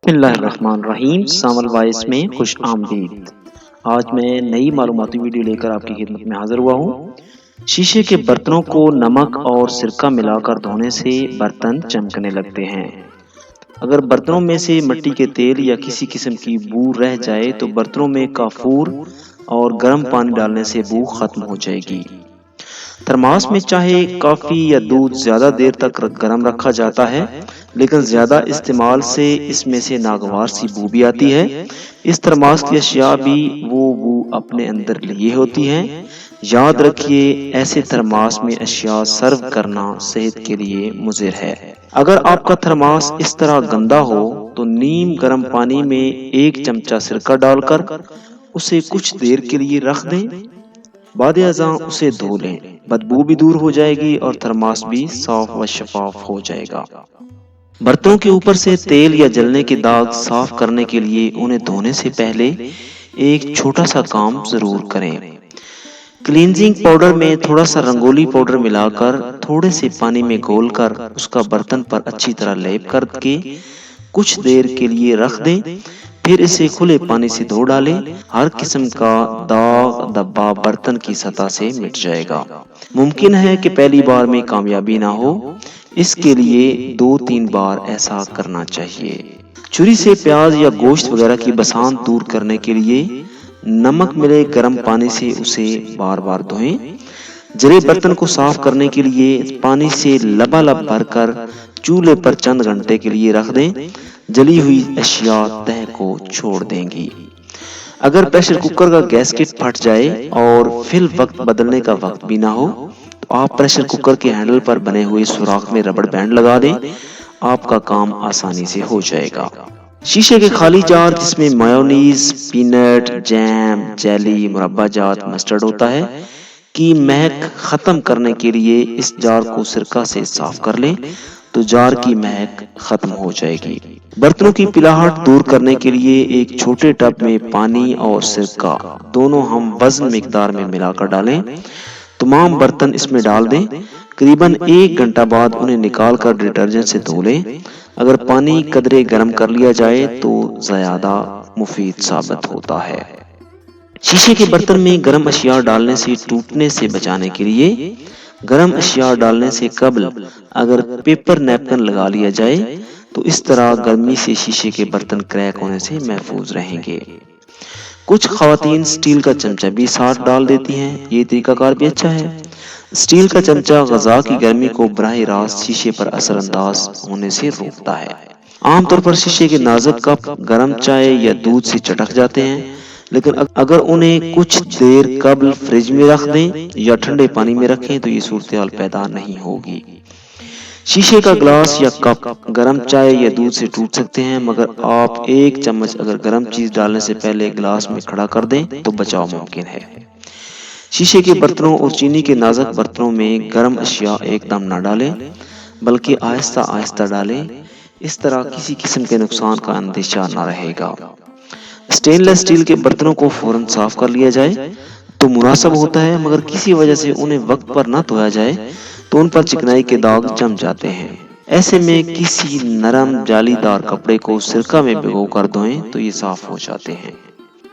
بسم اللہ الرحمن الرحیم، سامل وائس میں خوش آمدید۔ آج میں نئی معلوماتی ویڈیو لے کر آپ کی خدمت میں حاضر ہوا ہوں۔ شیشے کے برتنوں کو نمک اور سرکہ ملا کر دھونے سے برتن چمکنے لگتے ہیں۔ اگر برتنوں میں سے مٹی کے تیل یا کسی قسم کی بو رہ جائے تو برتنوں میں کافور اور گرم پانی ڈالنے سے بو ختم ہو جائے گی۔ تھرماس میں چاہے کافی یا دودھ زیادہ دیر تک گرم رکھا جاتا ہے، لیکن زیادہ استعمال سے اس میں سے ناگوار سی بو بھی آتی ہے۔ اس تھرماس کی اشیاء بھی وہ بو اپنے اندر لیے ہوتی ہیں۔ یاد رکھیے، ایسے تھرماس میں اشیاء سرو کرنا صحت کے لیے مضر ہے۔ اگر آپ کا تھرماس اس طرح گندا ہو تو نیم گرم پانی میں 1 چمچہ سرکہ ڈال کر اسے کچھ دیر کے لیے رکھ دیں۔ بعد ازاں اسے دھو لیں، بدبو بھی دور ہو جائے گی اور تھرماس بھی صاف و شفاف ہو جائے گا۔ برتنوں کے اوپر سے تیل یا جلنے کے داغ صاف کرنے کے لیے انہیں دھونے سے پہلے ایک چھوٹا سا کام ضرور کریں۔ کلینزنگ پاؤڈر میں تھوڑا سا رنگولی پاؤڈر ملا کر تھوڑے سے پانی میں گھول کر اس کا برتن پر اچھی طرح لیپ کر کے کچھ دیر کے لیے رکھ دیں، پھر اسے کھلے پانی سے دھو ڈالیں۔ ہر قسم کا داغ دھبا برتن کی سطح سے مٹ جائے گا۔ ممکن ہے کہ پہلی بار میں کامیابی نہ ہو، اس کے لیے 2-3 بار ایسا کرنا چاہیے۔ چھری سے پیاز یا گوشت وغیرہ کی بسان دور کرنے کے لیے نمک ملے گرم پانی سے اسے بار بار دھوئیں۔ جلے برتن کو صاف کرنے کے لیے پانی سے لبالب بھر کر چولہے پر چند گھنٹے کے لیے رکھ دیں، جلی ہوئی اشیاء تہہ کو چھوڑ دیں گی۔ اگر پریشر کوکر کا گیسکٹ پھٹ جائے اور فی الوقت بدلنے کا وقت بھی نہ ہو تو آپ پریشر کوکر کے ہینڈل پر بنے ہوئے سوراخ میں ربڑ بینڈ لگا دیں، آپ کا کام آسانی سے ہو جائے گا۔ شیشے کے خالی جار جس میں میونیز، پینٹ، جیم، جیلی، مربع جات، مسٹرڈ ہوتا ہے کی مہک ختم کرنے کے لیے اس جار کو سرکہ سے صاف کر لیں تو جار کی مہک ختم ہو جائے گی۔ برتنوں کی پلاہٹ دور کرنے کے لیے ایک چھوٹے ٹب میں پانی اور سرکہ دونوں ہم وزن مقدار میں ملا کر ڈالیں۔ تمام برتن اس میں ڈال دیں، قریباً 1 گھنٹہ بعد انہیں نکال کر ڈٹرجنٹ سے دھو لیں۔ اگر پانی قدرے گرم کر لیا جائے تو زیادہ مفید ثابت ہوتا ہے۔ شیشے کے برتن میں گرم اشیاء ڈالنے سے ٹوٹنے سے بچانے کے لیے گرم اشیاء ڈالنے سے قبل اگر پیپر نیپکن لگا لیا جائے تو اس طرح گرمی سے شیشے کے برتن کریک ہونے سے محفوظ رہیں گے۔ کچھ خواتین سٹیل کا چمچہ بھی ساتھ ڈال دیتی ہیں، یہ طریقہ کار بھی اچھا ہے۔ سٹیل کا چمچہ غذا کی گرمی کو براہ راست شیشے پر اثر انداز ہونے سے روکتا ہے۔ عام طور پر شیشے کے نازک کپ گرم چائے یا دودھ سے چٹک جاتے ہیں، لیکن اگر انہیں کچھ دیر قبل فریج میں رکھ دیں یا ٹھنڈے پانی میں رکھیں تو یہ صورتحال پیدا نہیں ہوگی۔ شیشے کا گلاس یا کپ گرم چائے یا دودھ سے ٹوٹ سکتے ہیں، مگر آپ 1 چمچ اگر گرم چیز ڈالنے سے پہلے گلاس میں کھڑا کر دیں تو بچاؤ ممکن ہے۔ شیشے کے برتنوں اور چینی کے نازک برتنوں میں گرم اشیاء ایک دم نہ ڈالیں، بلکہ آہستہ آہستہ ڈالیں، اس طرح کسی قسم کے نقصان کا اندیشہ نہ رہے گا۔ سٹین لیس سٹیل کے برتنوں کو فوراً صاف کر لیا جائے تو مناسب ہوتا ہے، مگر کسی وجہ سے انہیں وقت پر نہ دھویا جائے تو ان پر چکنائی کے داغ جم جاتے ہیں۔ ایسے میں کسی نرم جالی دار کپڑے کو سرکہ میں بھگو کر دھوئیں تو یہ صاف ہو جاتے ہیں۔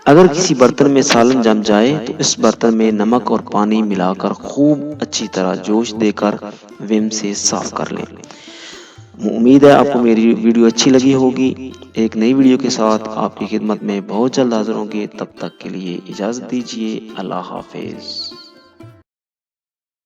اگر کسی برتن میں سالن جم جائے تو اس برتن میں نمک اور پانی ملا کر خوب اچھی طرح جوش دے کر ویم سے صاف کر لیں۔ امید ہے آپ کو میری ویڈیو اچھی لگی ہوگی۔ ایک نئی ویڈیو کے ساتھ آپ کی خدمت میں بہت جلد حاضر ہوں گے، تب تک کے لیے اجازت دیجیے۔ اللہ حافظ۔